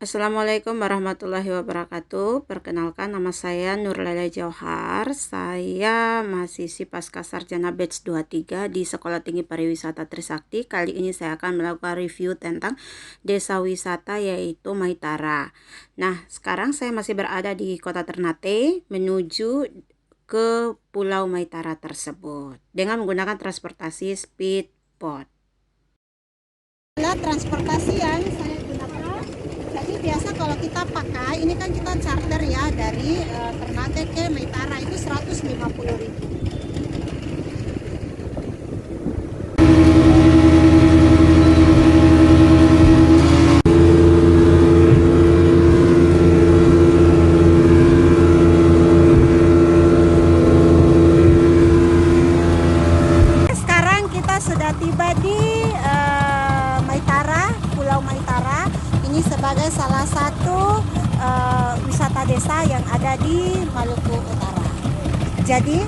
Assalamualaikum warahmatullahi wabarakatuh. Perkenalkan, nama saya Nurlaila Jauhar. Saya mahasiswi Pasca Sarjana Batch 23 di Sekolah Tinggi Pariwisata Trisakti. Kali ini saya akan melakukan review tentang desa wisata yaitu Maitara. Nah, sekarang saya masih berada di Kota Ternate menuju ke Pulau Maitara tersebut dengan menggunakan transportasi speedboat. Transportasi yang saya gunakan, jadi biasa kalau kita pakai ini kan kita charter ya dari Ternate ke Maitara itu 150.000. Sekarang kita sudah tiba di Maitara, Pulau Maitara. Ini sebagai salah satu wisata desa yang ada di Maluku Utara. Jadi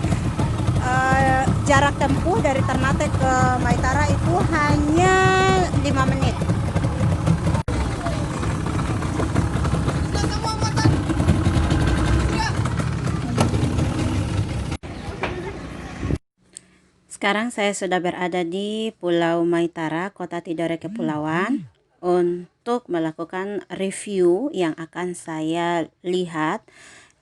jarak tempuh dari Ternate ke Maitara itu hanya 5 menit. Sekarang saya sudah berada di Pulau Maitara, Kota Tidore Kepulauan, untuk melakukan review yang akan saya lihat,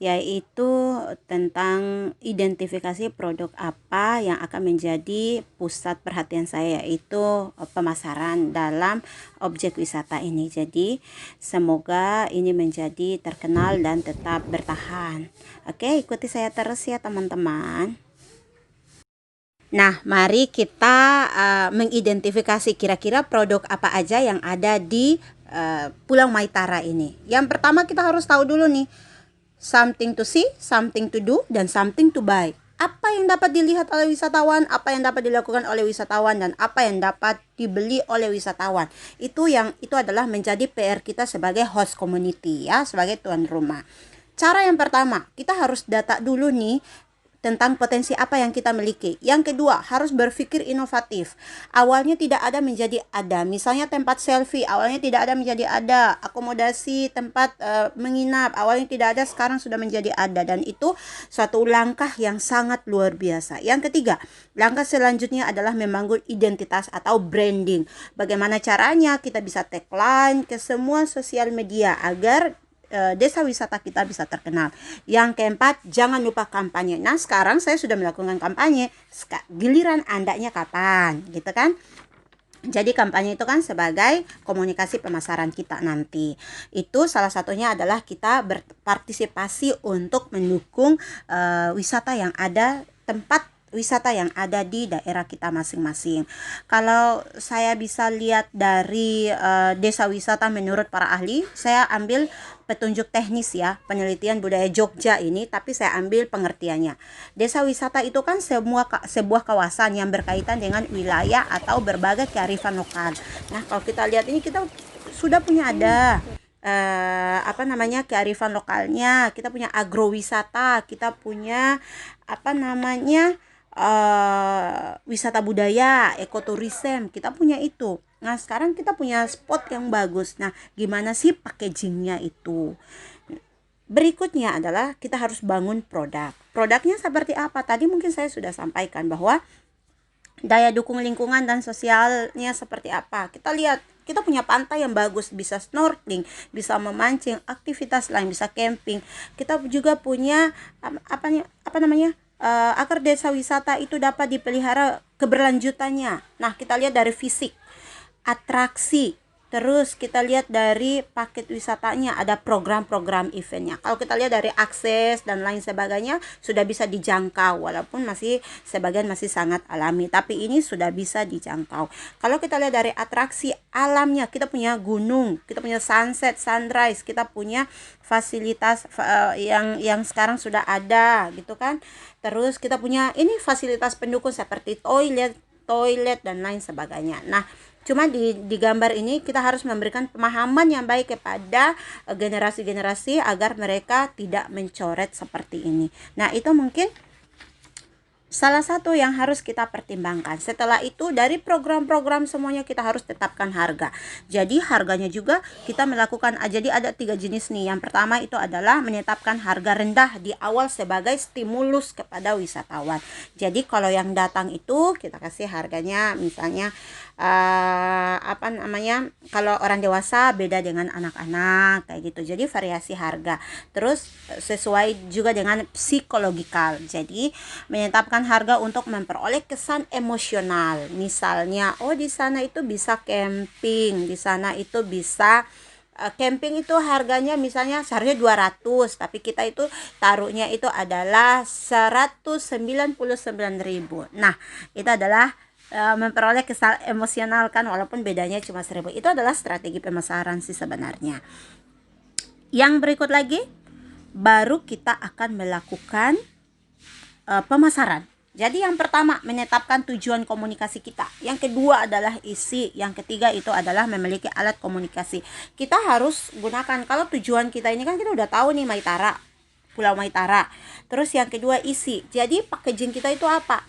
yaitu tentang identifikasi produk apa yang akan menjadi pusat perhatian saya, yaitu pemasaran dalam objek wisata ini. Jadi semoga ini menjadi terkenal dan tetap bertahan. Oke, ikuti saya terus ya teman-teman. Nah, mari kita mengidentifikasi kira-kira produk apa aja yang ada di Pulau Maitara ini. Yang pertama kita harus tahu dulu nih, something to see, something to do, dan something to buy. Apa yang dapat dilihat oleh wisatawan, apa yang dapat dilakukan oleh wisatawan, dan apa yang dapat dibeli oleh wisatawan. Itu adalah menjadi PR kita sebagai host community ya, sebagai tuan rumah. Cara yang pertama, kita harus data dulu nih tentang potensi apa yang kita miliki. Yang kedua, harus berpikir inovatif. Awalnya tidak ada menjadi ada. Misalnya tempat selfie, awalnya tidak ada menjadi ada. Akomodasi tempat menginap, awalnya tidak ada, sekarang sudah menjadi ada. Dan itu suatu langkah yang sangat luar biasa. Yang ketiga, langkah selanjutnya adalah membangun identitas atau branding. Bagaimana caranya kita bisa tagline ke semua sosial media agar desa wisata kita bisa terkenal. Yang keempat, jangan lupa kampanye. Nah, sekarang saya sudah melakukan kampanye. Giliran Andanya kapan? Gitu kan? Jadi kampanye itu kan sebagai komunikasi pemasaran kita nanti. Itu salah satunya adalah kita berpartisipasi untuk mendukung wisata yang ada, tempat wisata yang ada di daerah kita masing-masing. Kalau saya bisa lihat dari desa wisata menurut para ahli, saya ambil petunjuk teknis ya, penelitian budaya Jogja ini, tapi saya ambil pengertiannya. Desa wisata itu kan sebuah kawasan yang berkaitan dengan wilayah atau berbagai kearifan lokal. Nah, kalau kita lihat ini, kita sudah punya ada kearifan lokalnya, kita punya agrowisata, kita punya wisata budaya, ekoturism, kita punya itu. Nah, sekarang kita punya spot yang bagus. Nah, gimana sih packagingnya itu? Berikutnya adalah kita harus bangun produk. Produknya seperti apa? Tadi mungkin saya sudah sampaikan bahwa daya dukung lingkungan dan sosialnya seperti apa. Kita lihat, kita punya pantai yang bagus, bisa snorkeling, bisa memancing, aktivitas lain, bisa camping. Kita juga punya agar desa wisata itu dapat dipelihara keberlanjutannya. Nah, kita lihat dari fisik, atraksi, terus kita lihat dari paket wisatanya, ada program-program eventnya. Kalau kita lihat dari akses dan lain sebagainya, sudah bisa dijangkau, walaupun sebagian masih sangat alami, tapi ini sudah bisa dijangkau. Kalau kita lihat dari atraksi alamnya, kita punya gunung, kita punya sunset, sunrise, kita punya fasilitas yang sekarang sudah ada gitu kan. Terus kita punya ini fasilitas pendukung seperti toilet dan lain sebagainya. Nah, cuma di gambar ini kita harus memberikan pemahaman yang baik kepada generasi-generasi agar mereka tidak mencoret seperti ini. Nah, itu mungkin salah satu yang harus kita pertimbangkan. Setelah itu dari program-program semuanya kita harus tetapkan harga. Jadi harganya juga kita melakukan, jadi ada 3 jenis nih. Yang pertama itu adalah menetapkan harga rendah di awal sebagai stimulus kepada wisatawan. Jadi kalau yang datang itu kita kasih harganya misalnya kalau orang dewasa beda dengan anak-anak kayak gitu. Jadi variasi harga. Terus sesuai juga dengan psikologikal. Jadi menetapkan harga untuk memperoleh kesan emosional. Misalnya, oh di sana itu bisa camping, di sana itu bisa camping itu harganya misalnya seharusnya 200, tapi kita itu taruhnya itu adalah 199.000. Nah, itu adalah memperoleh kesan emosional kan, walaupun bedanya cuma 1.000. Itu adalah strategi pemasaran sih sebenarnya. Yang berikut lagi, baru kita akan melakukan pemasaran. Jadi yang pertama menetapkan tujuan komunikasi kita. Yang kedua adalah isi. Yang ketiga itu adalah memiliki alat komunikasi. Kita harus gunakan, kalau tujuan kita ini kan kita udah tahu nih Maitara, Pulau Maitara. Terus yang kedua isi. Jadi packaging kita itu apa?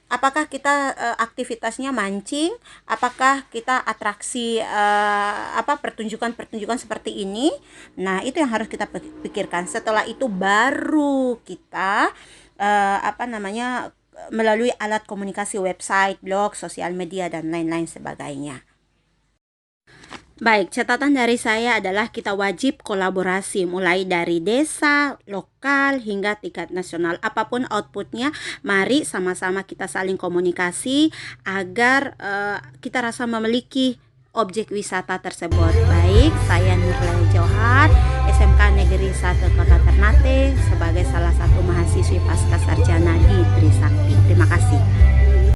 Apakah kita aktivitasnya mancing? Apakah kita atraksi pertunjukan-pertunjukan seperti ini? Nah, itu yang harus kita pikirkan. Setelah itu baru kita melalui alat komunikasi, website, blog, sosial media dan lain-lain sebagainya. Baik, catatan dari saya adalah kita wajib kolaborasi mulai dari desa, lokal, hingga tingkat nasional. Apapun outputnya, mari sama-sama kita saling komunikasi agar kita rasa memiliki objek wisata tersebut. Baik, saya Nurlani Johar, SMK Negeri 1 Kota Ternate, sebagai salah satu mahasiswi pasca sarjana di Trisakti. Terima kasih.